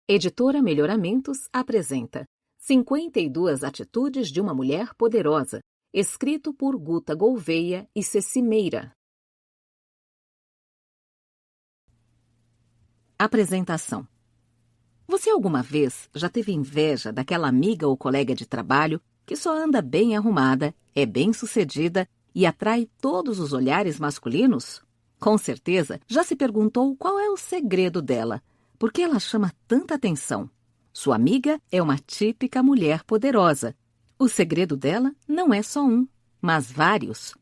Editora Melhoramentos apresenta 52 Atitudes de uma Mulher Poderosa, escrito por Guta Gouveia e Ceci Meira. Apresentação. Você alguma vez já teve inveja daquela amiga ou colega de trabalho que só anda bem arrumada, é bem-sucedida e atrai todos os olhares masculinos? Com certeza já se perguntou qual é o segredo dela. Por que ela chama tanta atenção? Sua amiga é uma típica mulher poderosa. O segredo dela não é só um, mas vários.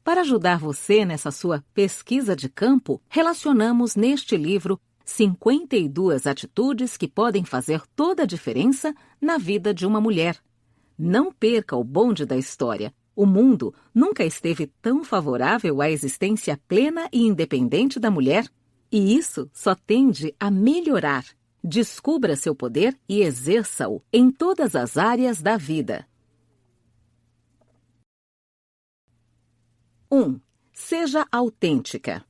Para ajudar você nessa sua pesquisa de campo, relacionamos neste livro 52 atitudes que podem fazer toda a diferença na vida de uma mulher. Não perca o bonde da história. O mundo nunca esteve tão favorável à existência plena e independente da mulher. E isso só tende a melhorar. Descubra seu poder e exerça-o em todas as áreas da vida. 1. Seja autêntica.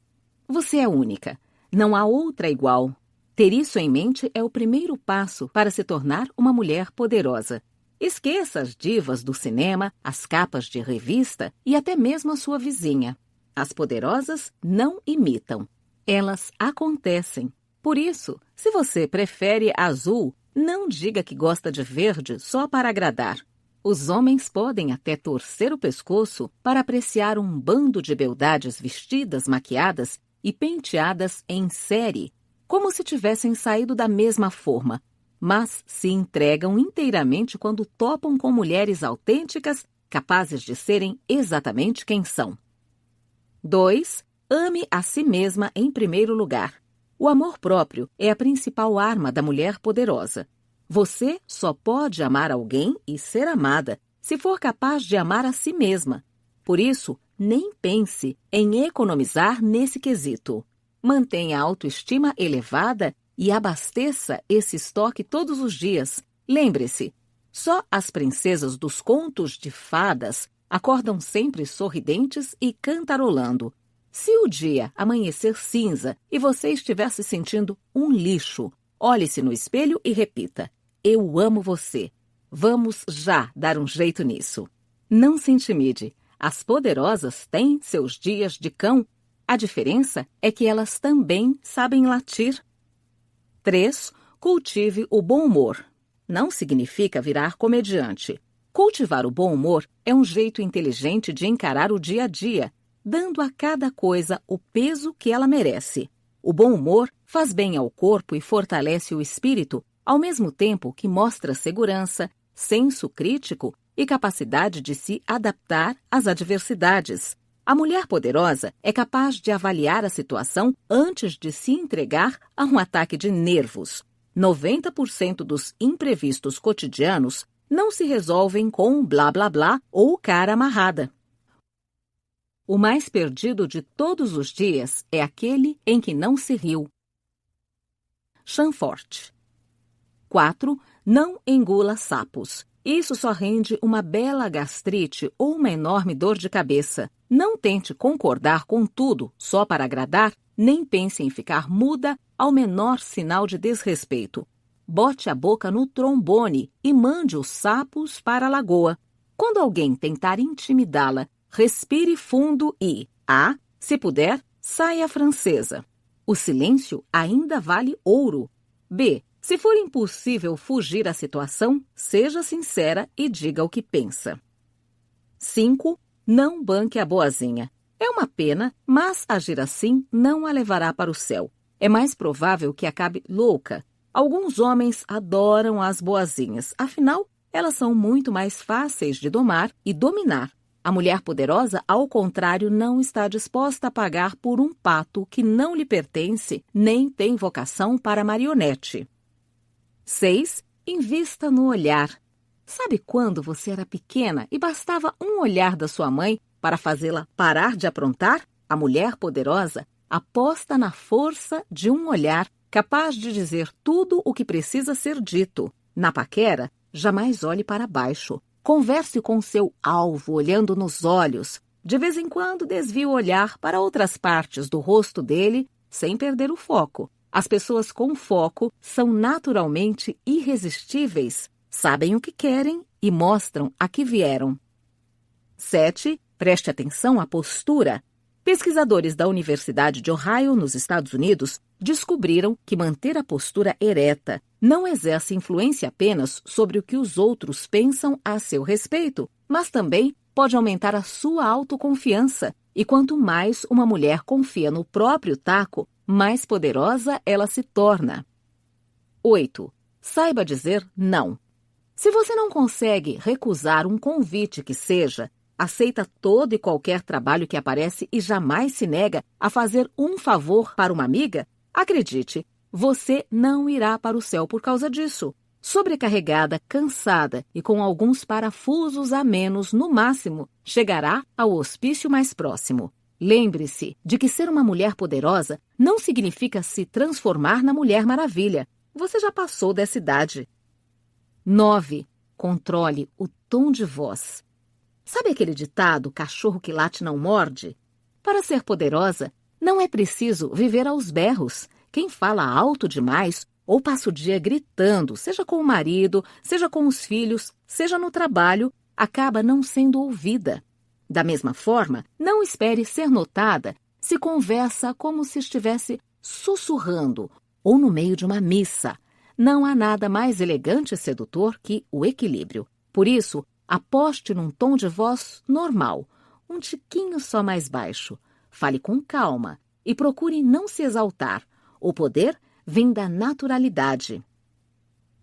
Você é única. Não há outra igual. Ter isso em mente é o primeiro passo para se tornar uma mulher poderosa. Esqueça as divas do cinema, as capas de revista e até mesmo a sua vizinha. As poderosas não imitam. Elas acontecem. Por isso, se você prefere azul, não diga que gosta de verde só para agradar. Os homens podem até torcer o pescoço para apreciar um bando de beldades vestidas, maquiadas e penteadas em série, como se tivessem saído da mesma forma, mas se entregam inteiramente quando topam com mulheres autênticas, capazes de serem exatamente quem são. 2. Ame a si mesma em primeiro lugar. O amor próprio é a principal arma da mulher poderosa. Você só pode amar alguém e ser amada se for capaz de amar a si mesma. Por isso, nem pense em economizar nesse quesito. Mantenha a autoestima elevada e abasteça esse estoque todos os dias. Lembre-se, só as princesas dos contos de fadas acordam sempre sorridentes e cantarolando. Se o dia amanhecer cinza e você estiver se sentindo um lixo, olhe-se no espelho e repita: eu amo você. Vamos já dar um jeito nisso. Não se intimide. As poderosas têm seus dias de cão. A diferença é que elas também sabem latir. 3. Cultive o bom humor. Não significa virar comediante. Cultivar o bom humor é um jeito inteligente de encarar o dia a dia, dando a cada coisa o peso que ela merece. O bom humor faz bem ao corpo e fortalece o espírito, ao mesmo tempo que mostra segurança, senso crítico e capacidade de se adaptar às adversidades. A mulher poderosa é capaz de avaliar a situação antes de se entregar a um ataque de nervos. 90% dos imprevistos cotidianos não se resolvem com um blá blá blá ou cara amarrada. O mais perdido de todos os dias é aquele em que não se riu. Chanfort. 4. Não engula sapos. Isso só rende uma bela gastrite ou uma enorme dor de cabeça. Não tente concordar com tudo só para agradar, nem pense em ficar muda ao menor sinal de desrespeito. Bote a boca no trombone e mande os sapos para a lagoa. Quando alguém tentar intimidá-la, respire fundo e, se puder, saia francesa. O silêncio ainda vale ouro. B. Se for impossível fugir à situação, seja sincera e diga o que pensa. 5. Não banque a boazinha. É uma pena, mas agir assim não a levará para o céu. É mais provável que acabe louca. Alguns homens adoram as boazinhas, afinal, elas são muito mais fáceis de domar e dominar. A mulher poderosa, ao contrário, não está disposta a pagar por um pato que não lhe pertence nem tem vocação para marionete. 6. Invista no olhar. Sabe quando você era pequena e bastava um olhar da sua mãe para fazê-la parar de aprontar? A mulher poderosa aposta na força de um olhar capaz de dizer tudo o que precisa ser dito. Na paquera, jamais olhe para baixo. Converse com seu alvo olhando nos olhos. De vez em quando desvie o olhar para outras partes do rosto dele sem perder o foco. As pessoas com foco são naturalmente irresistíveis, sabem o que querem e mostram a que vieram. 7. Preste atenção à postura. Pesquisadores da Universidade de Ohio, nos Estados Unidos, descobriram que manter a postura ereta não exerce influência apenas sobre o que os outros pensam a seu respeito, mas também pode aumentar a sua autoconfiança. E quanto mais uma mulher confia no próprio taco, mais poderosa ela se torna. 8. Saiba dizer não. Se você não consegue recusar um convite que seja, aceita todo e qualquer trabalho que aparece e jamais se nega a fazer um favor para uma amiga, acredite, você não irá para o céu por causa disso. Sobrecarregada, cansada e com alguns parafusos a menos no máximo, chegará ao hospício mais próximo. Lembre-se de que ser uma mulher poderosa não significa se transformar na Mulher Maravilha. Você já passou dessa idade. 9. Controle o tom de voz. Sabe aquele ditado, cachorro que late não morde? Para ser poderosa, não é preciso viver aos berros. Quem fala alto demais ou passa o dia gritando, seja com o marido, seja com os filhos, seja no trabalho, acaba não sendo ouvida. Da mesma forma, não espere ser notada se conversa como se estivesse sussurrando ou no meio de uma missa. Não há nada mais elegante e sedutor que o equilíbrio. Por isso, aposte num tom de voz normal, um tiquinho só mais baixo. Fale com calma e procure não se exaltar. O poder vem da naturalidade.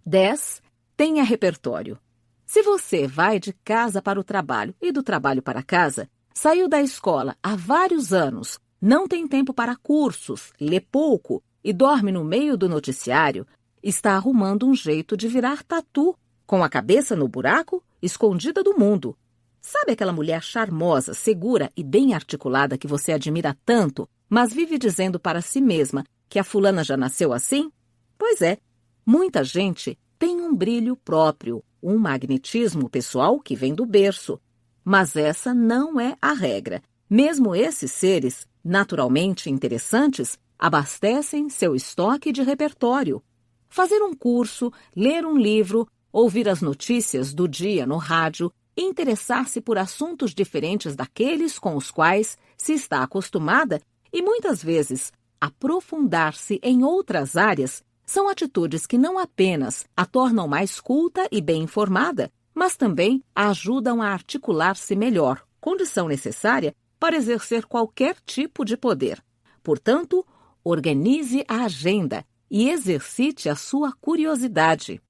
10. Tenha repertório. Se você vai de casa para o trabalho e do trabalho para casa, saiu da escola há vários anos, não tem tempo para cursos, lê pouco e dorme no meio do noticiário, está arrumando um jeito de virar tatu, com a cabeça no buraco, escondida do mundo. Sabe aquela mulher charmosa, segura e bem articulada que você admira tanto, mas vive dizendo para si mesma que a fulana já nasceu assim? Pois é, muita gente tem um brilho próprio, um magnetismo pessoal que vem do berço. Mas essa não é a regra. Mesmo esses seres, naturalmente interessantes, abastecem seu estoque de repertório. Fazer um curso, ler um livro, ouvir as notícias do dia no rádio, interessar-se por assuntos diferentes daqueles com os quais se está acostumada e, muitas vezes, aprofundar-se em outras áreas são atitudes que não apenas a tornam mais culta e bem informada, mas também a ajudam a articular-se melhor, condição necessária para exercer qualquer tipo de poder. Portanto, organize a agenda e exercite a sua curiosidade.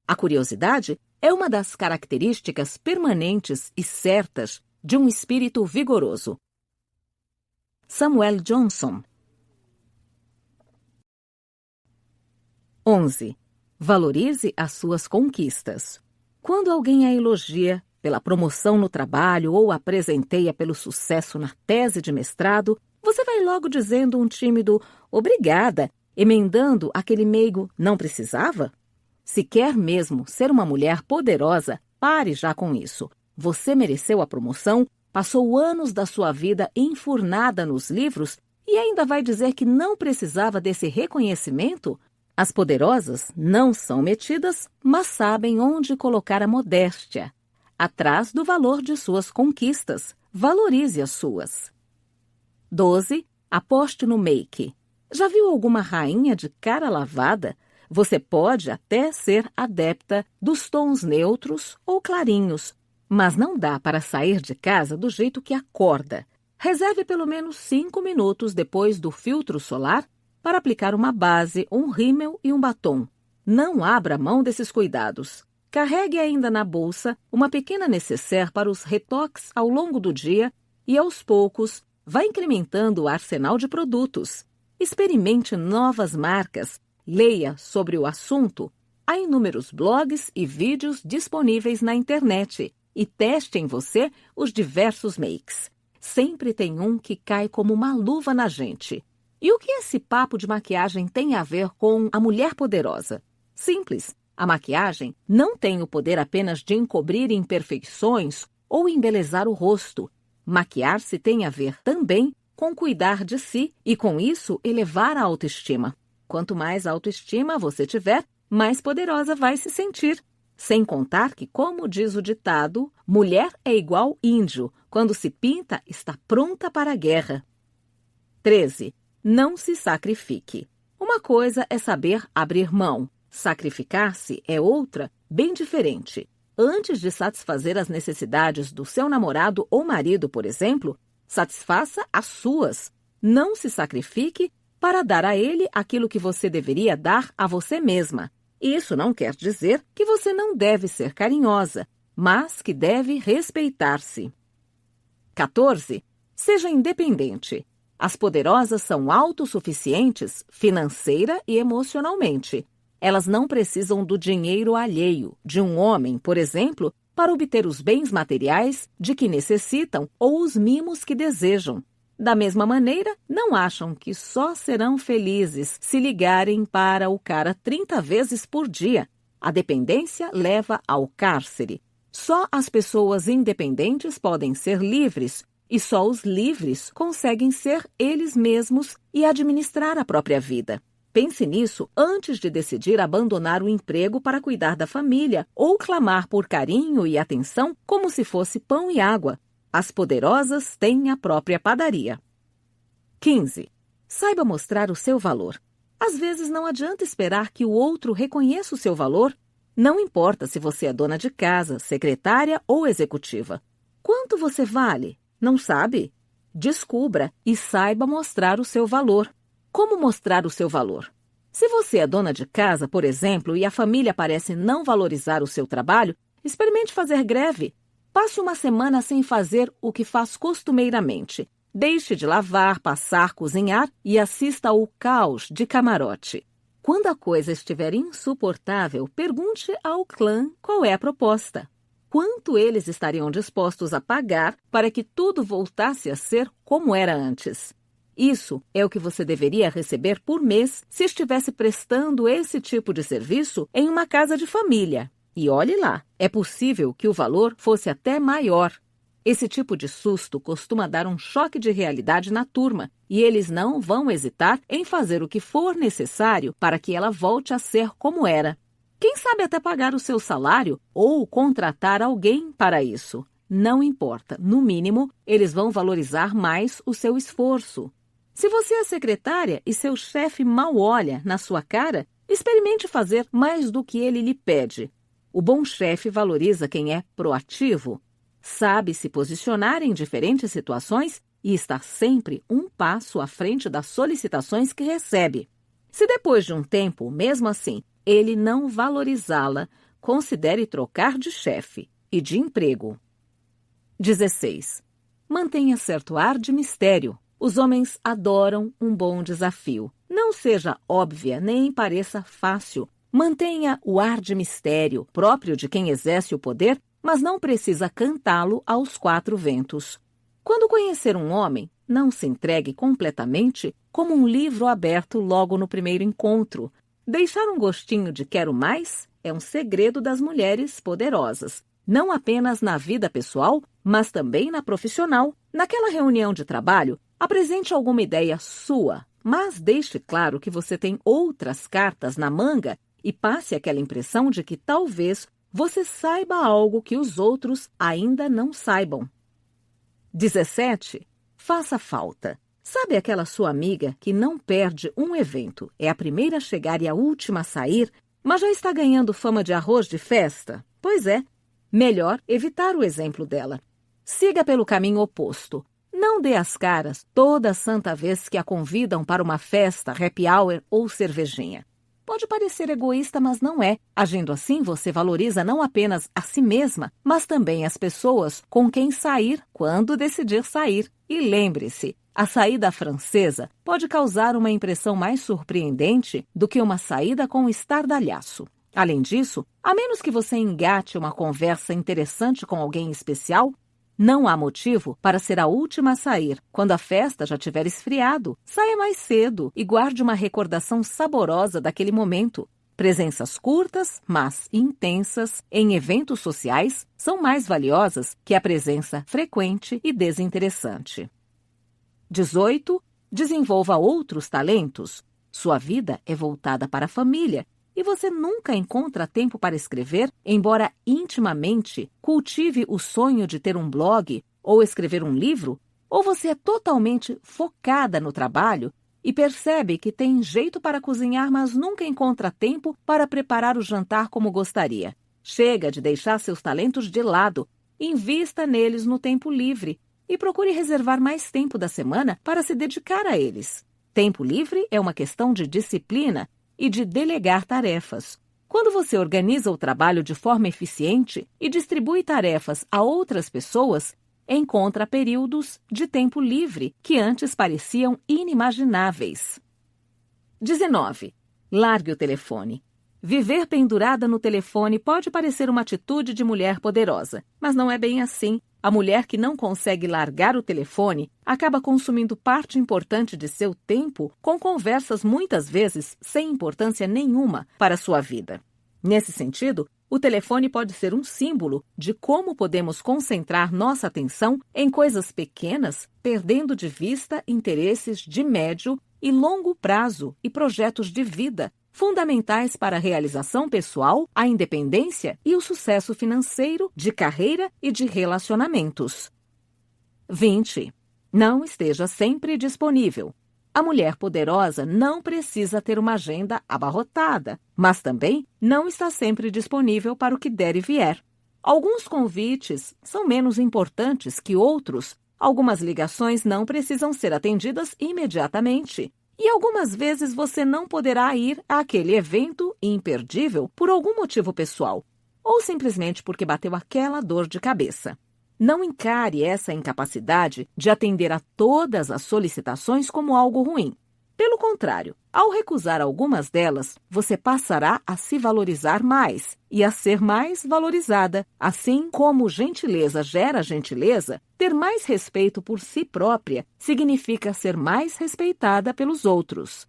A curiosidade é uma das características permanentes e certas de um espírito vigoroso. Samuel Johnson. 11. Valorize as suas conquistas. Quando alguém a elogia pela promoção no trabalho ou a presenteia pelo sucesso na tese de mestrado, você vai logo dizendo um tímido "obrigada", emendando aquele meigo "não precisava"? Se quer mesmo ser uma mulher poderosa, pare já com isso. Você mereceu a promoção, passou anos da sua vida enfurnada nos livros e ainda vai dizer que não precisava desse reconhecimento? As poderosas não são metidas, mas sabem onde colocar a modéstia. Atrás do valor de suas conquistas, valorize as suas. 12. Aposte no make. Já viu alguma rainha de cara lavada? Você pode até ser adepta dos tons neutros ou clarinhos, mas não dá para sair de casa do jeito que acorda. Reserve pelo menos 5 minutos depois do filtro solar para aplicar uma base, um rímel e um batom. Não abra mão desses cuidados. Carregue ainda na bolsa uma pequena nécessaire para os retoques ao longo do dia e, aos poucos, vá incrementando o arsenal de produtos. Experimente novas marcas, leia sobre o assunto. Há inúmeros blogs e vídeos disponíveis na internet e teste em você os diversos makes. Sempre tem um que cai como uma luva na gente. E o que esse papo de maquiagem tem a ver com a mulher poderosa? Simples. A maquiagem não tem o poder apenas de encobrir imperfeições ou embelezar o rosto. Maquiar-se tem a ver também com cuidar de si e, com isso, elevar a autoestima. Quanto mais autoestima você tiver, mais poderosa vai se sentir. Sem contar que, como diz o ditado, mulher é igual índio. Quando se pinta, está pronta para a guerra. 13. Não se sacrifique. Uma coisa é saber abrir mão. Sacrificar-se é outra, bem diferente. Antes de satisfazer as necessidades do seu namorado ou marido, por exemplo, satisfaça as suas. Não se sacrifique para dar a ele aquilo que você deveria dar a você mesma. Isso não quer dizer que você não deve ser carinhosa, mas que deve respeitar-se. 14. Seja independente. As poderosas são autossuficientes financeira e emocionalmente. Elas não precisam do dinheiro alheio, de um homem, por exemplo, para obter os bens materiais de que necessitam ou os mimos que desejam. Da mesma maneira, não acham que só serão felizes se ligarem para o cara 30 vezes por dia. A dependência leva ao cárcere. Só as pessoas independentes podem ser livres, e só os livres conseguem ser eles mesmos e administrar a própria vida. Pense nisso antes de decidir abandonar o emprego para cuidar da família ou clamar por carinho e atenção como se fosse pão e água. As poderosas têm a própria padaria. 15. Saiba mostrar o seu valor. Às vezes não adianta esperar que o outro reconheça o seu valor. Não importa se você é dona de casa, secretária ou executiva. Quanto você vale? Não sabe? Descubra e saiba mostrar o seu valor. Como mostrar o seu valor? Se você é dona de casa, por exemplo, e a família parece não valorizar o seu trabalho, experimente fazer greve. Passe uma semana sem fazer o que faz costumeiramente. Deixe de lavar, passar, cozinhar e assista ao caos de camarote. Quando a coisa estiver insuportável, pergunte ao clã qual é a proposta. Quanto eles estariam dispostos a pagar para que tudo voltasse a ser como era antes? Isso é o que você deveria receber por mês se estivesse prestando esse tipo de serviço em uma casa de família. E olhe lá, é possível que o valor fosse até maior. Esse tipo de susto costuma dar um choque de realidade na turma, e eles não vão hesitar em fazer o que for necessário para que ela volte a ser como era. Quem sabe até pagar o seu salário ou contratar alguém para isso. Não importa, no mínimo, eles vão valorizar mais o seu esforço. Se você é secretária e seu chefe mal olha na sua cara, experimente fazer mais do que ele lhe pede. O bom chefe valoriza quem é proativo, sabe se posicionar em diferentes situações e está sempre um passo à frente das solicitações que recebe. Se depois de um tempo, mesmo assim, ele não valorizá-la, considere trocar de chefe e de emprego. 16. Mantenha certo ar de mistério. Os homens adoram um bom desafio. Não seja óbvia nem pareça fácil. Mantenha o ar de mistério, próprio de quem exerce o poder, mas não precisa cantá-lo aos quatro ventos. Quando conhecer um homem, não se entregue completamente como um livro aberto logo no primeiro encontro. Deixar um gostinho de quero mais é um segredo das mulheres poderosas. Não apenas na vida pessoal, mas também na profissional. Naquela reunião de trabalho, apresente alguma ideia sua, mas deixe claro que você tem outras cartas na manga e passe aquela impressão de que talvez você saiba algo que os outros ainda não saibam. 17. Faça falta. Sabe aquela sua amiga que não perde um evento, é a primeira a chegar e a última a sair, mas já está ganhando fama de arroz de festa? Pois é, melhor evitar o exemplo dela. Siga pelo caminho oposto. Não dê as caras toda santa vez que a convidam para uma festa, happy hour ou cervejinha. Pode parecer egoísta, mas não é. Agindo assim, você valoriza não apenas a si mesma, mas também as pessoas com quem sair quando decidir sair. E lembre-se, a saída francesa pode causar uma impressão mais surpreendente do que uma saída com estardalhaço. Além disso, a menos que você engate uma conversa interessante com alguém especial, não há motivo para ser a última a sair. Quando a festa já tiver esfriado, saia mais cedo e guarde uma recordação saborosa daquele momento. Presenças curtas, mas intensas, em eventos sociais, são mais valiosas que a presença frequente e desinteressante. 18. Desenvolva outros talentos. Sua vida é voltada para a família e você nunca encontra tempo para escrever, embora intimamente cultive o sonho de ter um blog ou escrever um livro, ou você é totalmente focada no trabalho e percebe que tem jeito para cozinhar, mas nunca encontra tempo para preparar o jantar como gostaria. Chega de deixar seus talentos de lado, invista neles no tempo livre e procure reservar mais tempo da semana para se dedicar a eles. Tempo livre é uma questão de disciplina e de delegar tarefas. Quando você organiza o trabalho de forma eficiente e distribui tarefas a outras pessoas, encontra períodos de tempo livre que antes pareciam inimagináveis. 19. Largue o telefone. Viver pendurada no telefone pode parecer uma atitude de mulher poderosa, mas não é bem assim. A mulher que não consegue largar o telefone acaba consumindo parte importante de seu tempo com conversas muitas vezes sem importância nenhuma para sua vida. Nesse sentido, o telefone pode ser um símbolo de como podemos concentrar nossa atenção em coisas pequenas, perdendo de vista interesses de médio e longo prazo e projetos de vida, fundamentais para a realização pessoal, a independência e o sucesso financeiro, de carreira e de relacionamentos. 20. Não esteja sempre disponível. A mulher poderosa não precisa ter uma agenda abarrotada, mas também não está sempre disponível para o que der e vier. Alguns convites são menos importantes que outros, algumas ligações não precisam ser atendidas imediatamente. E algumas vezes você não poderá ir àquele evento imperdível por algum motivo pessoal, ou simplesmente porque bateu aquela dor de cabeça. Não encare essa incapacidade de atender a todas as solicitações como algo ruim. Pelo contrário, ao recusar algumas delas, você passará a se valorizar mais e a ser mais valorizada. Assim como gentileza gera gentileza, ter mais respeito por si própria significa ser mais respeitada pelos outros.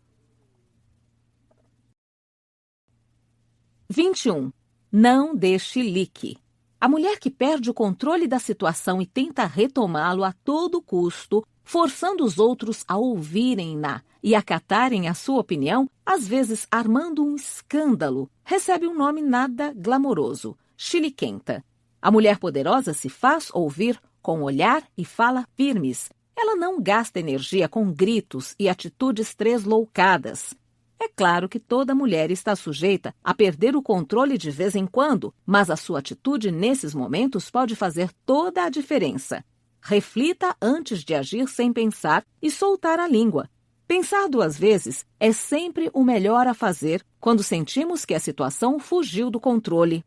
21. Não dê chilique. A mulher que perde o controle da situação e tenta retomá-lo a todo custo, forçando os outros a ouvirem-na e acatarem a sua opinião, às vezes armando um escândalo, recebe um nome nada glamouroso: chiliquenta. A mulher poderosa se faz ouvir com olhar e fala firmes. Ela não gasta energia com gritos e atitudes tresloucadas. É claro que toda mulher está sujeita a perder o controle de vez em quando, mas a sua atitude nesses momentos pode fazer toda a diferença. Reflita antes de agir sem pensar e soltar a língua. Pensar 2 vezes é sempre o melhor a fazer quando sentimos que a situação fugiu do controle.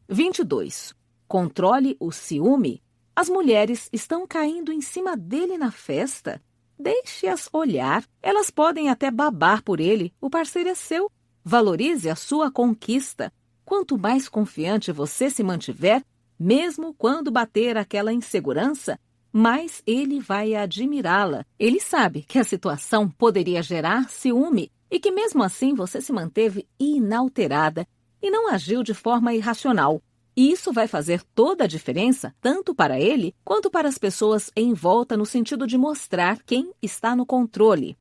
22. Controle o ciúme. As mulheres estão caindo em cima dele na festa. Deixe-as olhar. Elas podem até babar por ele. O parceiro é seu. Valorize a sua conquista. Quanto mais confiante você se mantiver, mesmo quando bater aquela insegurança, mais ele vai admirá-la. Ele sabe que a situação poderia gerar ciúme e que mesmo assim você se manteve inalterada e não agiu de forma irracional. E isso vai fazer toda a diferença, tanto para ele quanto para as pessoas em volta, no sentido de mostrar quem está no controle.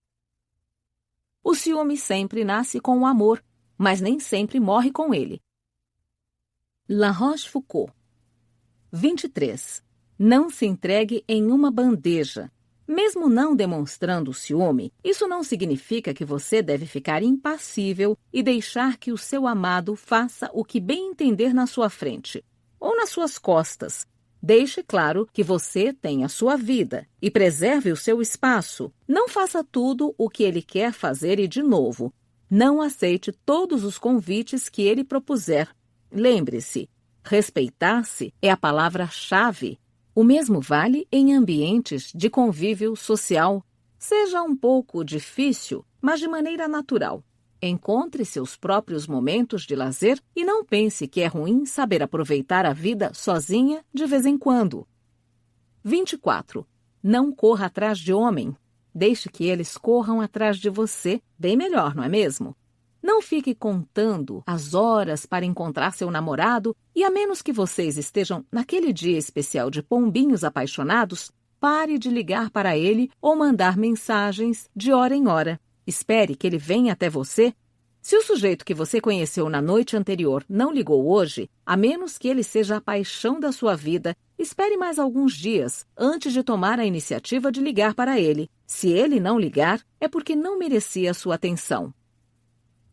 O ciúme sempre nasce com o amor, mas nem sempre morre com ele. La Rochefoucauld. 23. Não se entregue em uma bandeja. Mesmo não demonstrando ciúme, isso não significa que você deve ficar impassível e deixar que o seu amado faça o que bem entender na sua frente ou nas suas costas. Deixe claro que você tem a sua vida e preserve o seu espaço. Não faça tudo o que ele quer fazer e, de novo, não aceite todos os convites que ele propuser. Lembre-se, respeitar-se é a palavra-chave. O mesmo vale em ambientes de convívio social. Seja um pouco difícil, mas de maneira natural. Encontre seus próprios momentos de lazer e não pense que é ruim saber aproveitar a vida sozinha de vez em quando. 24. Não corra atrás de homem. Deixe que eles corram atrás de você. Bem melhor, não é mesmo? Não fique contando as horas para encontrar seu namorado e, a menos que vocês estejam naquele dia especial de pombinhos apaixonados, pare de ligar para ele ou mandar mensagens de hora em hora. Espere que ele venha até você. Se o sujeito que você conheceu na noite anterior não ligou hoje, a menos que ele seja a paixão da sua vida, espere mais alguns dias antes de tomar a iniciativa de ligar para ele. Se ele não ligar, é porque não merecia a sua atenção.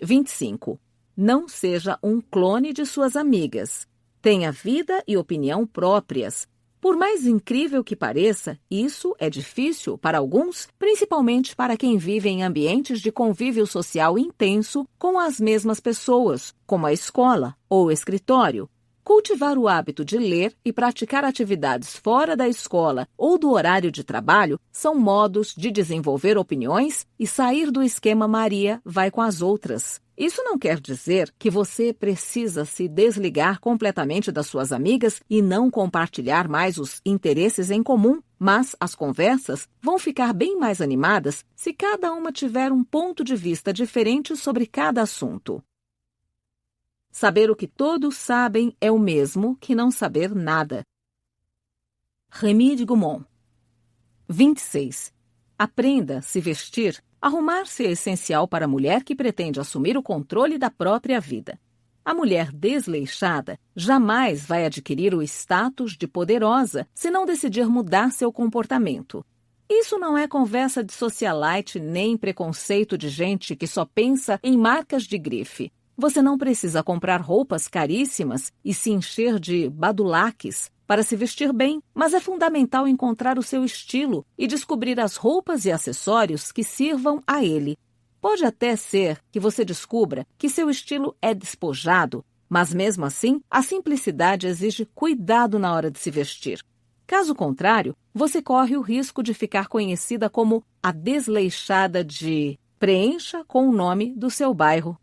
25. Não seja um clone de suas amigas. Tenha vida e opinião próprias. Por mais incrível que pareça, isso é difícil para alguns, principalmente para quem vive em ambientes de convívio social intenso com as mesmas pessoas, como a escola ou o escritório. Cultivar o hábito de ler e praticar atividades fora da escola ou do horário de trabalho são modos de desenvolver opiniões e sair do esquema Maria vai com as outras. Isso não quer dizer que você precisa se desligar completamente das suas amigas e não compartilhar mais os interesses em comum, mas as conversas vão ficar bem mais animadas se cada uma tiver um ponto de vista diferente sobre cada assunto. Saber o que todos sabem é o mesmo que não saber nada. Rémy de Gourmont. 26. Aprenda a se vestir. Arrumar-se é essencial para a mulher que pretende assumir o controle da própria vida. A mulher desleixada jamais vai adquirir o status de poderosa se não decidir mudar seu comportamento. Isso não é conversa de socialite nem preconceito de gente que só pensa em marcas de grife. Você não precisa comprar roupas caríssimas e se encher de badulaques para se vestir bem, mas é fundamental encontrar o seu estilo e descobrir as roupas e acessórios que sirvam a ele. Pode até ser que você descubra que seu estilo é despojado, mas mesmo assim, a simplicidade exige cuidado na hora de se vestir. Caso contrário, você corre o risco de ficar conhecida como a desleixada de... Preencha com o nome do seu bairro.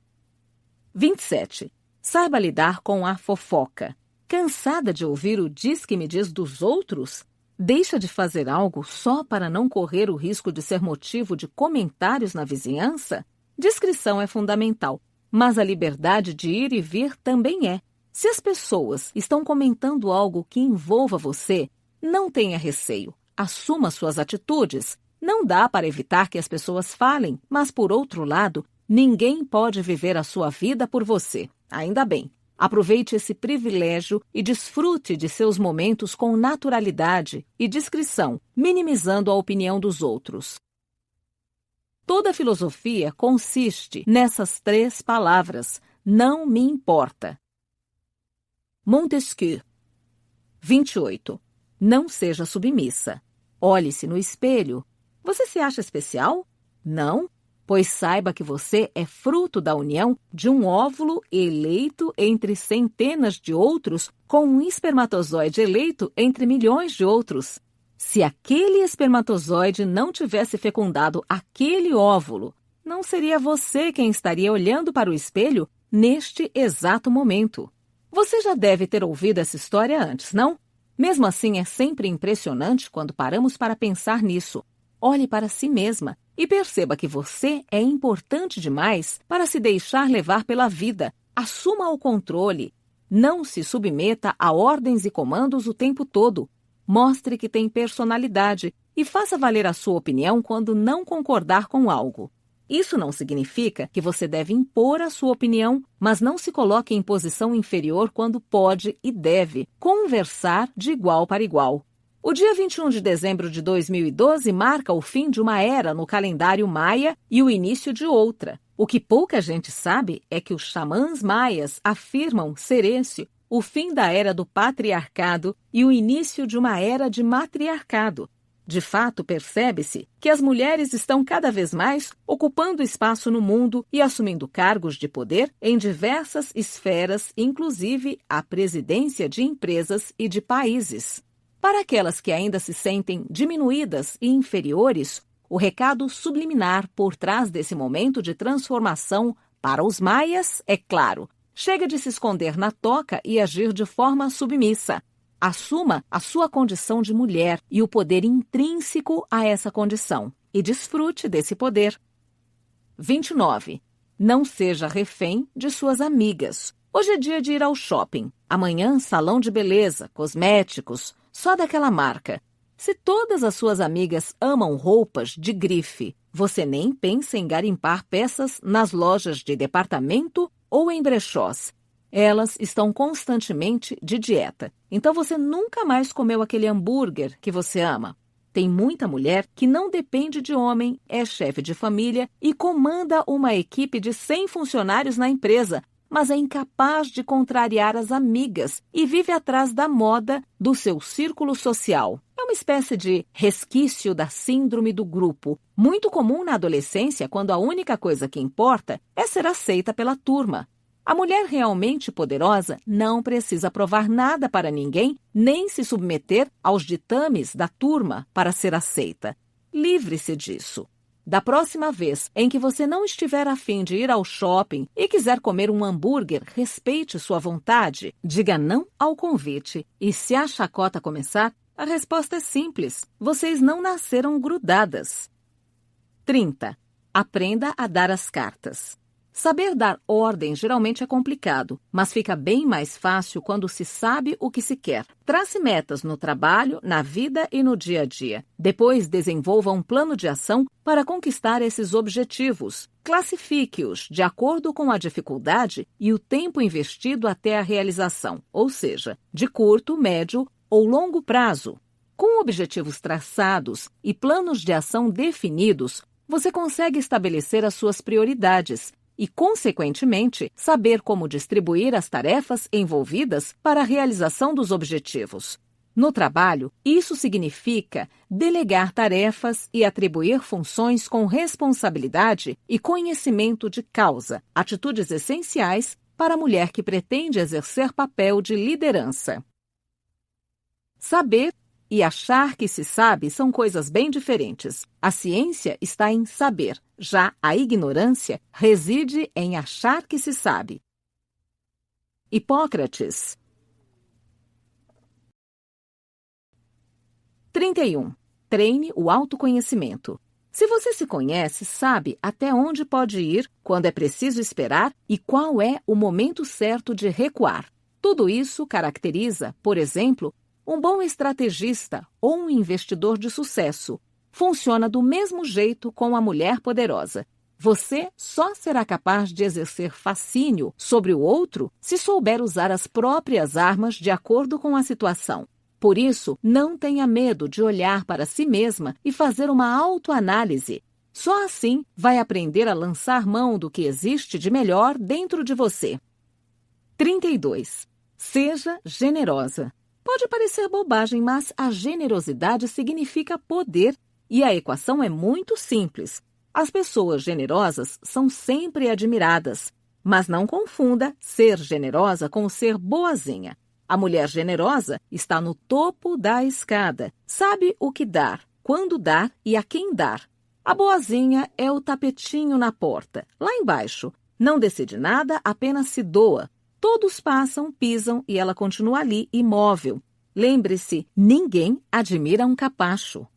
27. Saiba lidar com a fofoca. Cansada de ouvir o diz-que-me-diz dos outros? Deixa de fazer algo só para não correr o risco de ser motivo de comentários na vizinhança? Discrição é fundamental, mas a liberdade de ir e vir também é. Se as pessoas estão comentando algo que envolva você, não tenha receio. Assuma suas atitudes. Não dá para evitar que as pessoas falem, mas, por outro lado, ninguém pode viver a sua vida por você. Ainda bem. Aproveite esse privilégio e desfrute de seus momentos com naturalidade e discrição, minimizando a opinião dos outros. Toda filosofia consiste nessas 3 palavras: não me importa. Montesquieu. 28. Não seja submissa. Olhe-se no espelho. Você se acha especial? Não? Pois saiba que você é fruto da união de um óvulo eleito entre centenas de outros com um espermatozoide eleito entre milhões de outros. Se aquele espermatozoide não tivesse fecundado aquele óvulo, não seria você quem estaria olhando para o espelho neste exato momento. Você já deve ter ouvido essa história antes, não? Mesmo assim, é sempre impressionante quando paramos para pensar nisso. Olhe para si mesma e perceba que você é importante demais para se deixar levar pela vida. Assuma o controle. Não se submeta a ordens e comandos o tempo todo. Mostre que tem personalidade e faça valer a sua opinião quando não concordar com algo. Isso não significa que você deve impor a sua opinião, mas não se coloque em posição inferior quando pode e deve conversar de igual para igual. O dia 21 de dezembro de 2012 marca o fim de uma era no calendário maia e o início de outra. O que pouca gente sabe é que os xamãs maias afirmam ser esse o fim da era do patriarcado e o início de uma era de matriarcado. De fato, percebe-se que as mulheres estão cada vez mais ocupando espaço no mundo e assumindo cargos de poder em diversas esferas, inclusive a presidência de empresas e de países. Para aquelas que ainda se sentem diminuídas e inferiores, o recado subliminar por trás desse momento de transformação para os maias é claro: chega de se esconder na toca e agir de forma submissa. Assuma a sua condição de mulher e o poder intrínseco a essa condição, e desfrute desse poder. 29. Não seja refém de suas amigas. Hoje é dia de ir ao shopping. Amanhã, salão de beleza, cosméticos, só daquela marca. Se todas as suas amigas amam roupas de grife, você nem pensa em garimpar peças nas lojas de departamento ou em brechós. Elas estão constantemente de dieta, então você nunca mais comeu aquele hambúrguer que você ama. Tem muita mulher que não depende de homem, é chefe de família e comanda uma equipe de 100 funcionários na empresa, mas é incapaz de contrariar as amigas e vive atrás da moda do seu círculo social. É uma espécie de resquício da síndrome do grupo, muito comum na adolescência, quando a única coisa que importa é ser aceita pela turma. A mulher realmente poderosa não precisa provar nada para ninguém, nem se submeter aos ditames da turma para ser aceita. Livre-se disso. Da próxima vez em que você não estiver a fim de ir ao shopping e quiser comer um hambúrguer, respeite sua vontade, diga não ao convite. E se a chacota começar, a resposta é simples. Vocês não nasceram grudadas. 30. Aprenda a dar as cartas. Saber dar ordem geralmente é complicado, mas fica bem mais fácil quando se sabe o que se quer. Trace metas no trabalho, na vida e no dia a dia. Depois, desenvolva um plano de ação para conquistar esses objetivos. Classifique-os de acordo com a dificuldade e o tempo investido até a realização, ou seja, de curto, médio ou longo prazo. Com objetivos traçados e planos de ação definidos, você consegue estabelecer as suas prioridades e, consequentemente, saber como distribuir as tarefas envolvidas para a realização dos objetivos. No trabalho, isso significa delegar tarefas e atribuir funções com responsabilidade e conhecimento de causa, atitudes essenciais para a mulher que pretende exercer papel de liderança. Saber e achar que se sabe são coisas bem diferentes. A ciência está em saber, já a ignorância reside em achar que se sabe. Hipócrates. 31. Treine o autoconhecimento. Se você se conhece, sabe até onde pode ir, quando é preciso esperar e qual é o momento certo de recuar. Tudo isso caracteriza, por exemplo, um bom estrategista ou um investidor de sucesso. Funciona do mesmo jeito com a mulher poderosa. Você só será capaz de exercer fascínio sobre o outro se souber usar as próprias armas de acordo com a situação. Por isso, não tenha medo de olhar para si mesma e fazer uma autoanálise. Só assim vai aprender a lançar mão do que existe de melhor dentro de você. 32. Seja generosa. Pode parecer bobagem, mas a generosidade significa poder e a equação é muito simples. As pessoas generosas são sempre admiradas, mas não confunda ser generosa com ser boazinha. A mulher generosa está no topo da escada, sabe o que dar, quando dar e a quem dar. A boazinha é o tapetinho na porta, lá embaixo. Não decide nada, apenas se doa. Todos passam, pisam e ela continua ali, imóvel. Lembre-se, ninguém admira um capacho.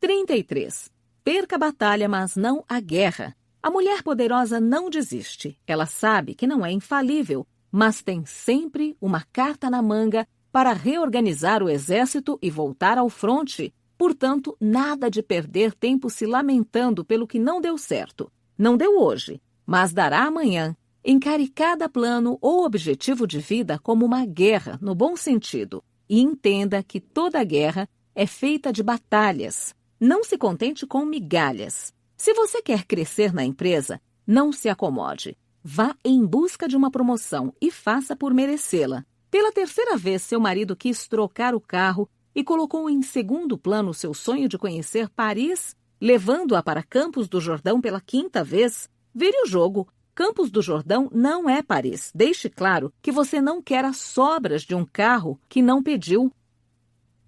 33. Perca a batalha, mas não a guerra. A mulher poderosa não desiste. Ela sabe que não é infalível, mas tem sempre uma carta na manga para reorganizar o exército e voltar ao fronte. Portanto, nada de perder tempo se lamentando pelo que não deu certo. Não deu hoje, mas dará amanhã. Encare cada plano ou objetivo de vida como uma guerra, no bom sentido, e entenda que toda guerra é feita de batalhas. Não se contente com migalhas. Se você quer crescer na empresa, não se acomode. Vá em busca de uma promoção e faça por merecê-la. Pela terceira vez, seu marido quis trocar o carro e colocou em segundo plano seu sonho de conhecer Paris, levando-a para Campos do Jordão pela quinta vez. Vire o jogo. Campos do Jordão não é Paris. Deixe claro que você não quer as sobras de um carro que não pediu.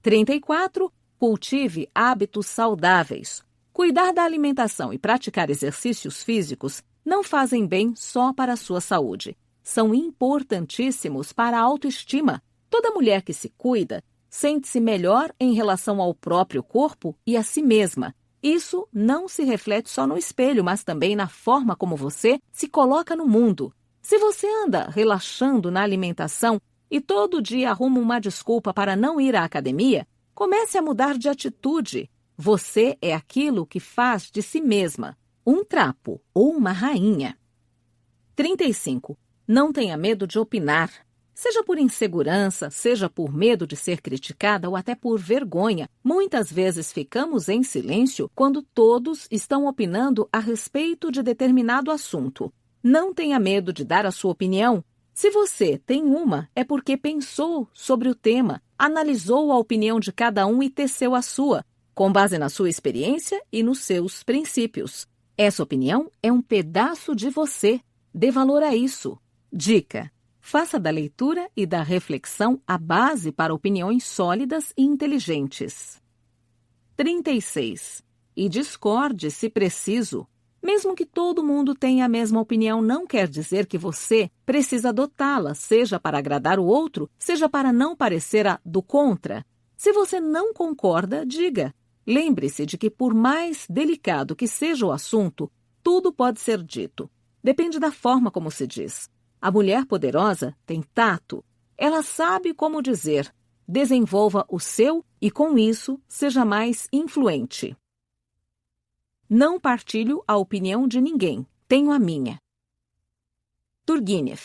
34. Cultive hábitos saudáveis. Cuidar da alimentação e praticar exercícios físicos não fazem bem só para a sua saúde. São importantíssimos para a autoestima. Toda mulher que se cuida sente-se melhor em relação ao próprio corpo e a si mesma. Isso não se reflete só no espelho, mas também na forma como você se coloca no mundo. Se você anda relaxando na alimentação e todo dia arruma uma desculpa para não ir à academia, Comece a mudar de atitude. Você é aquilo que faz de si mesma um trapo ou uma rainha. 35. Não tenha medo de opinar. Seja por insegurança, seja por medo de ser criticada ou até por vergonha, muitas vezes ficamos em silêncio quando todos estão opinando a respeito de determinado assunto. Não tenha medo de dar a sua opinião. Se você tem uma, é porque pensou sobre o tema, analisou a opinião de cada um e teceu a sua, com base na sua experiência e nos seus princípios. Essa opinião é um pedaço de você. Dê valor a isso. Dica: faça da leitura e da reflexão a base para opiniões sólidas e inteligentes. 36. E discorde se preciso. Mesmo que todo mundo tenha a mesma opinião, não quer dizer que você precisa adotá-la, seja para agradar o outro, seja para não parecer a do contra. Se você não concorda, diga. Lembre-se de que, por mais delicado que seja o assunto, tudo pode ser dito. Depende da forma como se diz. A mulher poderosa tem tato. Ela sabe como dizer. Desenvolva o seu e, com isso, seja mais influente. Não partilho a opinião de ninguém. Tenho a minha. Turgenev.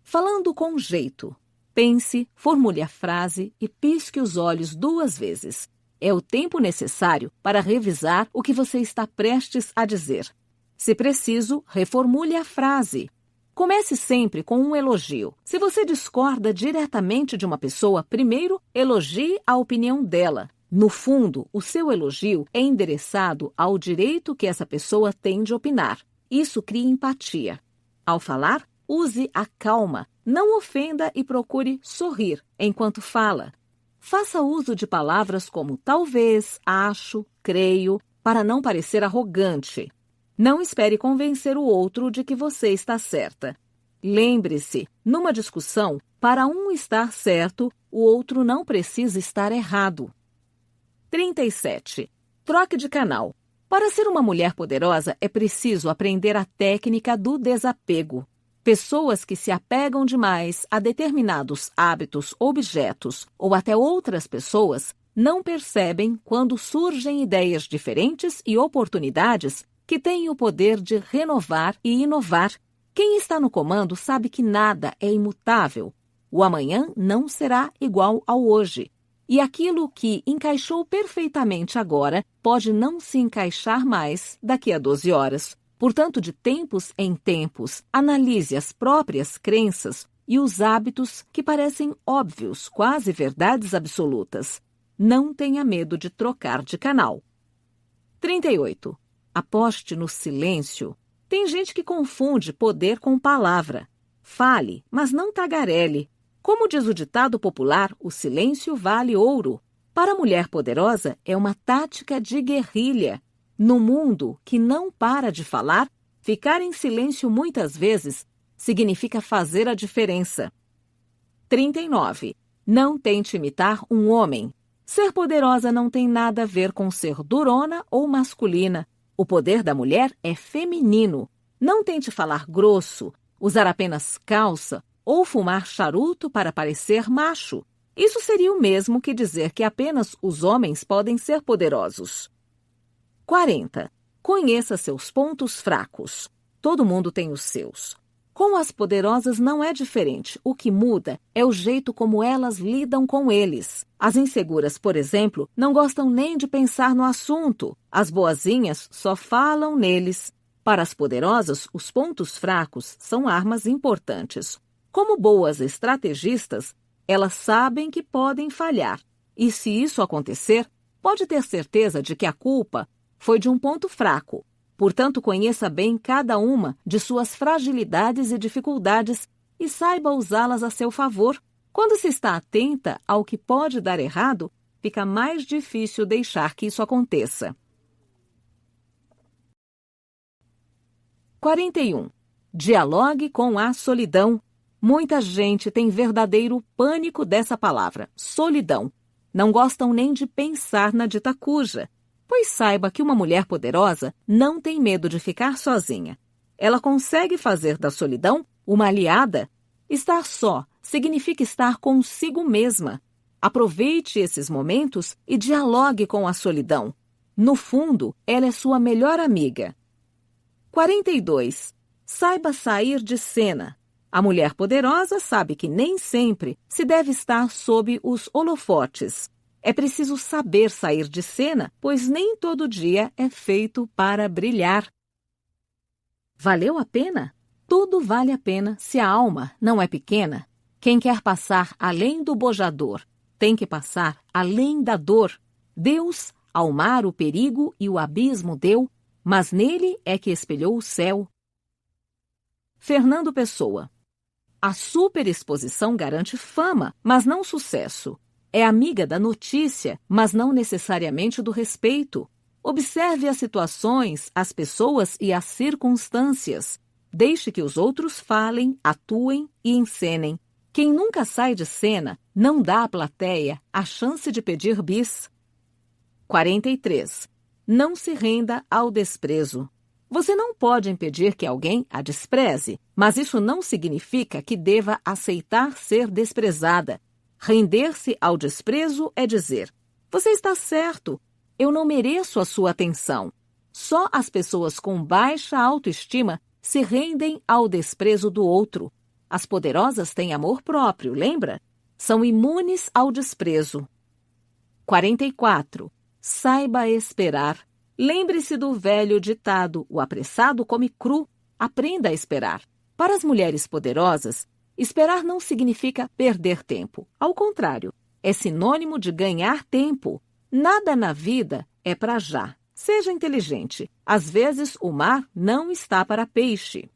Falando com jeito. Pense, formule a frase e pisque os olhos 2 vezes. É o tempo necessário para revisar o que você está prestes a dizer. Se preciso, reformule a frase. Comece sempre com um elogio. Se você discorda diretamente de uma pessoa, primeiro elogie a opinião dela. No fundo, o seu elogio é endereçado ao direito que essa pessoa tem de opinar. Isso cria empatia. Ao falar, use a calma. Não ofenda e procure sorrir enquanto fala. Faça uso de palavras como talvez, acho, creio, para não parecer arrogante. Não espere convencer o outro de que você está certa. Lembre-se, numa discussão, para um estar certo, o outro não precisa estar errado. 37. Troque de canal. Para ser uma mulher poderosa, é preciso aprender a técnica do desapego. Pessoas que se apegam demais a determinados hábitos, objetos ou até outras pessoas não percebem quando surgem ideias diferentes e oportunidades que têm o poder de renovar e inovar. Quem está no comando sabe que nada é imutável. O amanhã não será igual ao hoje. E aquilo que encaixou perfeitamente agora pode não se encaixar mais daqui a 12 horas. Portanto, de tempos em tempos, analise as próprias crenças e os hábitos que parecem óbvios, quase verdades absolutas. Não tenha medo de trocar de canal. 38. Aposte no silêncio. Tem gente que confunde poder com palavra. Fale, mas não tagarele. Como diz o ditado popular, o silêncio vale ouro. Para a mulher poderosa, é uma tática de guerrilha. No mundo que não para de falar, ficar em silêncio muitas vezes significa fazer a diferença. 39. Não tente imitar um homem. Ser poderosa não tem nada a ver com ser durona ou masculina. O poder da mulher é feminino. Não tente falar grosso, usar apenas calça ou fumar charuto para parecer macho. Isso seria o mesmo que dizer que apenas os homens podem ser poderosos. 40. Conheça seus pontos fracos. Todo mundo tem os seus. Com as poderosas não é diferente. O que muda é o jeito como elas lidam com eles. As inseguras, por exemplo, não gostam nem de pensar no assunto. As boazinhas só falam neles. Para as poderosas, os pontos fracos são armas importantes. Como boas estrategistas, elas sabem que podem falhar. E se isso acontecer, pode ter certeza de que a culpa foi de um ponto fraco. Portanto, conheça bem cada uma de suas fragilidades e dificuldades e saiba usá-las a seu favor. Quando se está atenta ao que pode dar errado, fica mais difícil deixar que isso aconteça. 41. Dialogue com a solidão. Muita gente tem verdadeiro pânico dessa palavra, solidão. Não gostam nem de pensar na dita cuja. Pois saiba que uma mulher poderosa não tem medo de ficar sozinha. Ela consegue fazer da solidão uma aliada. Estar só significa estar consigo mesma. Aproveite esses momentos e dialogue com a solidão. No fundo, ela é sua melhor amiga. 42. Saiba sair de cena. A mulher poderosa sabe que nem sempre se deve estar sob os holofotes. É preciso saber sair de cena, pois nem todo dia é feito para brilhar. Valeu a pena? Tudo vale a pena se a alma não é pequena. Quem quer passar além do bojador tem que passar além da dor. Deus, ao mar o perigo e o abismo deu, mas nele é que espelhou o céu. Fernando Pessoa. A superexposição garante fama, mas não sucesso. É amiga da notícia, mas não necessariamente do respeito. Observe as situações, as pessoas e as circunstâncias. Deixe que os outros falem, atuem e encenem. Quem nunca sai de cena não dá à plateia a chance de pedir bis. 43. Não se renda ao desprezo. Você não pode impedir que alguém a despreze, mas isso não significa que deva aceitar ser desprezada. Render-se ao desprezo é dizer: você está certo, eu não mereço a sua atenção. Só as pessoas com baixa autoestima se rendem ao desprezo do outro. As poderosas têm amor próprio, lembra? São imunes ao desprezo. 44. Saiba esperar. Lembre-se do velho ditado: o apressado come cru. Aprenda a esperar. Para as mulheres poderosas, esperar não significa perder tempo. Ao contrário, é sinônimo de ganhar tempo. Nada na vida é para já. Seja inteligente. Às vezes, o mar não está para peixe.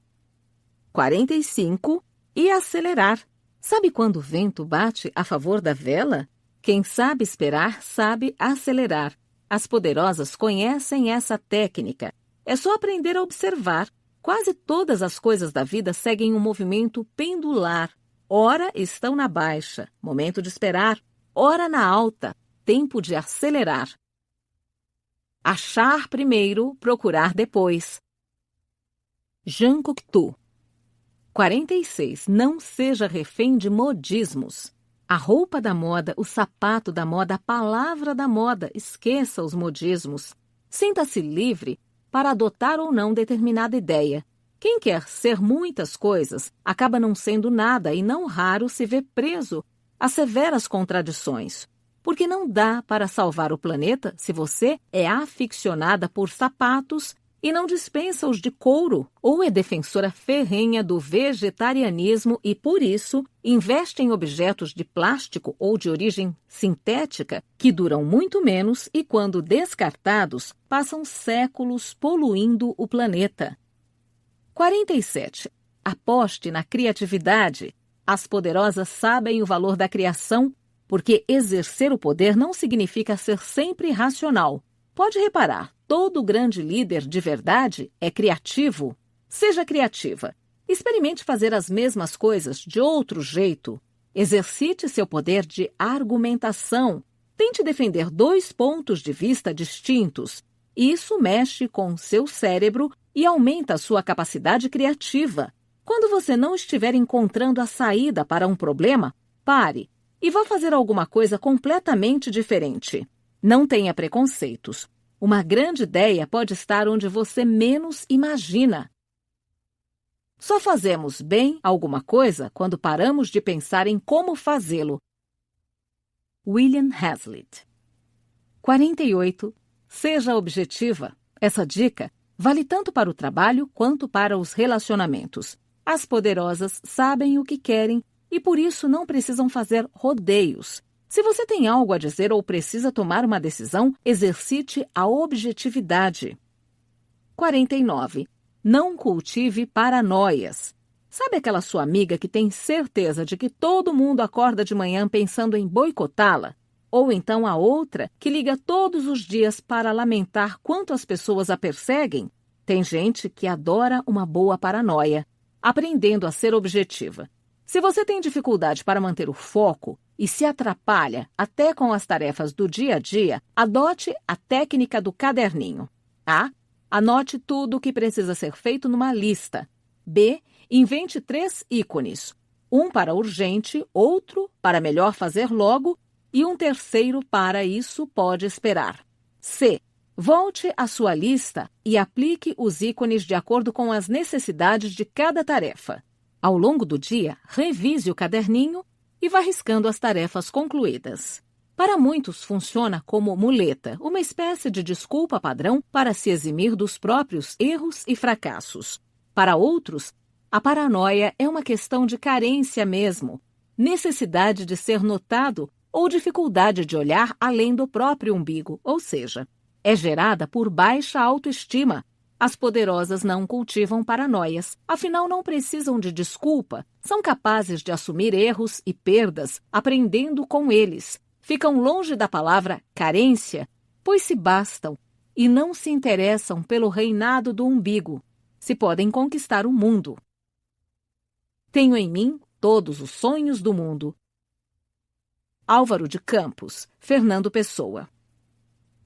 45. E acelerar. Sabe quando o vento bate a favor da vela? Quem sabe esperar, sabe acelerar. As poderosas conhecem essa técnica. É só aprender a observar. Quase todas as coisas da vida seguem um movimento pendular. Ora estão na baixa, momento de esperar. Ora na alta, tempo de acelerar. Achar primeiro, procurar depois. Jean Cocteau. 46. Não seja refém de modismos. A roupa da moda, o sapato da moda, a palavra da moda. Esqueça os modismos. Sinta-se livre para adotar ou não determinada ideia. Quem quer ser muitas coisas acaba não sendo nada e não raro se vê preso a severas contradições. Porque não dá para salvar o planeta se você é aficionada por sapatos e não dispensa os de couro, ou é defensora ferrenha do vegetarianismo e, por isso, investe em objetos de plástico ou de origem sintética que duram muito menos e, quando descartados, passam séculos poluindo o planeta. 47. Aposte na criatividade. As poderosas sabem o valor da criação, porque exercer o poder não significa ser sempre racional. Pode reparar, todo grande líder de verdade é criativo. Seja criativa. Experimente fazer as mesmas coisas de outro jeito. Exercite seu poder de argumentação. Tente defender 2 pontos de vista distintos. Isso mexe com seu cérebro e aumenta sua capacidade criativa. Quando você não estiver encontrando a saída para um problema, pare e vá fazer alguma coisa completamente diferente. Não tenha preconceitos. Uma grande ideia pode estar onde você menos imagina. Só fazemos bem alguma coisa quando paramos de pensar em como fazê-lo. William Hazlitt. 48. Seja objetiva. Essa dica vale tanto para o trabalho quanto para os relacionamentos. As poderosas sabem o que querem e por isso não precisam fazer rodeios. Se você tem algo a dizer ou precisa tomar uma decisão, exercite a objetividade. 49. Não cultive paranoias. Sabe aquela sua amiga que tem certeza de que todo mundo acorda de manhã pensando em boicotá-la? Ou então a outra que liga todos os dias para lamentar quanto as pessoas a perseguem? Tem gente que adora uma boa paranoia, aprendendo a ser objetiva. Se você tem dificuldade para manter o foco e se atrapalha até com as tarefas do dia a dia, adote a técnica do caderninho. A. Anote tudo o que precisa ser feito numa lista. B. Invente 3 ícones. Um para urgente, outro para melhor fazer logo e um terceiro para isso pode esperar. C. Volte à sua lista e aplique os ícones de acordo com as necessidades de cada tarefa. Ao longo do dia, revise o caderninho e vá riscando as tarefas concluídas. Para muitos, funciona como muleta, uma espécie de desculpa padrão para se eximir dos próprios erros e fracassos. Para outros, a paranoia é uma questão de carência mesmo, necessidade de ser notado ou dificuldade de olhar além do próprio umbigo, ou seja, é gerada por baixa autoestima. As poderosas não cultivam paranoias, afinal não precisam de desculpa, são capazes de assumir erros e perdas, aprendendo com eles. Ficam longe da palavra carência, pois se bastam e não se interessam pelo reinado do umbigo. Se podem conquistar o mundo. Tenho em mim todos os sonhos do mundo. Álvaro de Campos, Fernando Pessoa.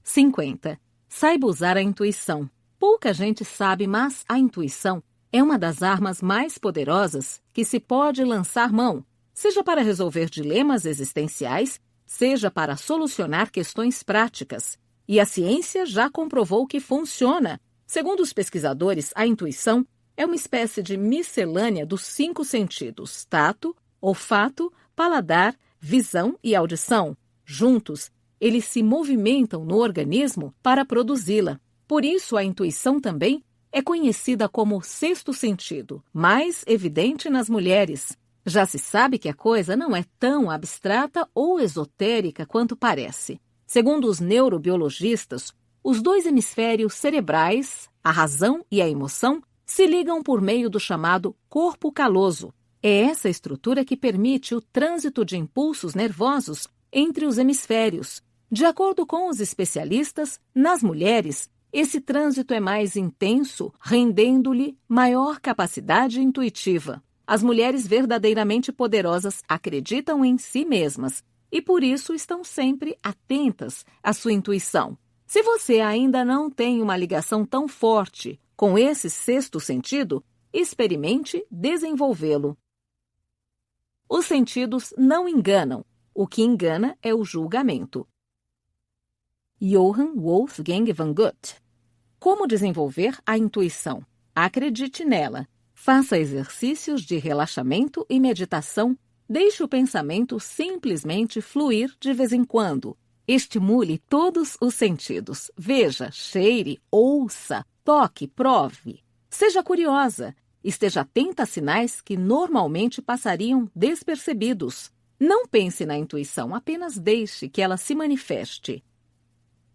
50. Saiba usar a intuição. Pouca gente sabe, mas a intuição é uma das armas mais poderosas que se pode lançar mão, seja para resolver dilemas existenciais, seja para solucionar questões práticas. E a ciência já comprovou que funciona. Segundo os pesquisadores, a intuição é uma espécie de miscelânea dos 5 sentidos: tato, olfato, paladar, visão e audição. Juntos, eles se movimentam no organismo para produzi-la. Por isso, a intuição também é conhecida como sexto sentido, mais evidente nas mulheres. Já se sabe que a coisa não é tão abstrata ou esotérica quanto parece. Segundo os neurobiologistas, os 2 hemisférios cerebrais, a razão e a emoção, se ligam por meio do chamado corpo caloso. É essa estrutura que permite o trânsito de impulsos nervosos entre os hemisférios. De acordo com os especialistas, nas mulheres, esse trânsito é mais intenso, rendendo-lhe maior capacidade intuitiva. As mulheres verdadeiramente poderosas acreditam em si mesmas e, por isso, estão sempre atentas à sua intuição. Se você ainda não tem uma ligação tão forte com esse sexto sentido, experimente desenvolvê-lo. Os sentidos não enganam. O que engana é o julgamento. Johann Wolfgang von Goethe. Como desenvolver a intuição? Acredite nela. Faça exercícios de relaxamento e meditação. Deixe o pensamento simplesmente fluir de vez em quando. Estimule todos os sentidos. Veja, cheire, ouça, toque, prove. Seja curiosa. Esteja atenta a sinais que normalmente passariam despercebidos. Não pense na intuição, apenas deixe que ela se manifeste.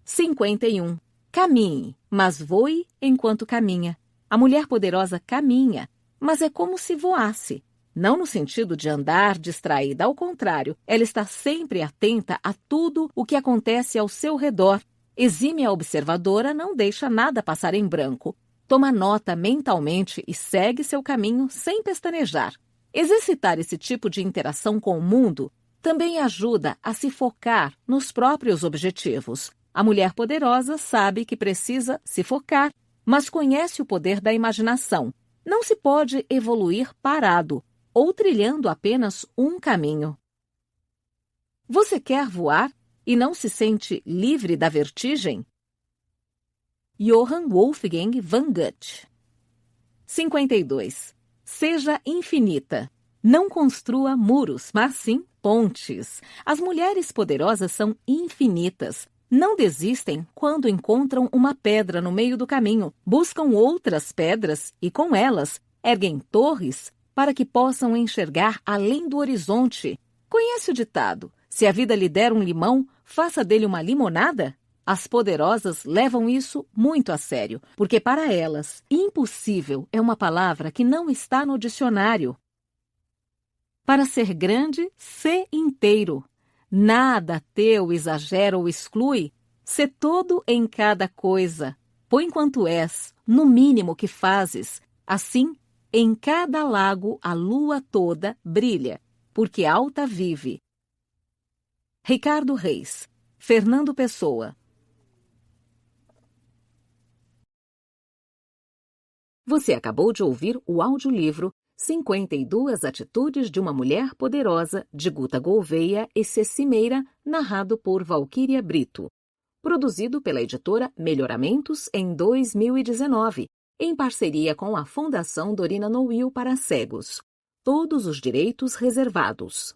51. Caminhe, mas voe enquanto caminha. A mulher poderosa caminha, mas é como se voasse. Não no sentido de andar distraída, ao contrário, ela está sempre atenta a tudo o que acontece ao seu redor. Exímia observadora, não deixa nada passar em branco. Toma nota mentalmente e segue seu caminho sem pestanejar. Exercitar esse tipo de interação com o mundo também ajuda a se focar nos próprios objetivos. A mulher poderosa sabe que precisa se focar, mas conhece o poder da imaginação. Não se pode evoluir parado ou trilhando apenas um caminho. Você quer voar e não se sente livre da vertigem? Johann Wolfgang von Goethe. 52. Seja infinita. Não construa muros, mas sim pontes. As mulheres poderosas são infinitas. Não desistem quando encontram uma pedra no meio do caminho. Buscam outras pedras e, com elas, erguem torres para que possam enxergar além do horizonte. Conhece o ditado: se a vida lhe der um limão, faça dele uma limonada? As poderosas levam isso muito a sério, porque para elas, impossível é uma palavra que não está no dicionário. Para ser grande, sê inteiro. Nada teu exagera ou exclui. Sê todo em cada coisa. Põe quanto és, no mínimo que fazes. Assim, em cada lago a lua toda brilha, porque alta vive. Ricardo Reis. Fernando Pessoa. Você acabou de ouvir o audiolivro 52 Atitudes de uma Mulher Poderosa, de Guta Gouveia e Ceci Meira, narrado por Valquíria Brito. Produzido pela editora Melhoramentos em 2019, em parceria com a Fundação Dorina Noil para Cegos. Todos os direitos reservados.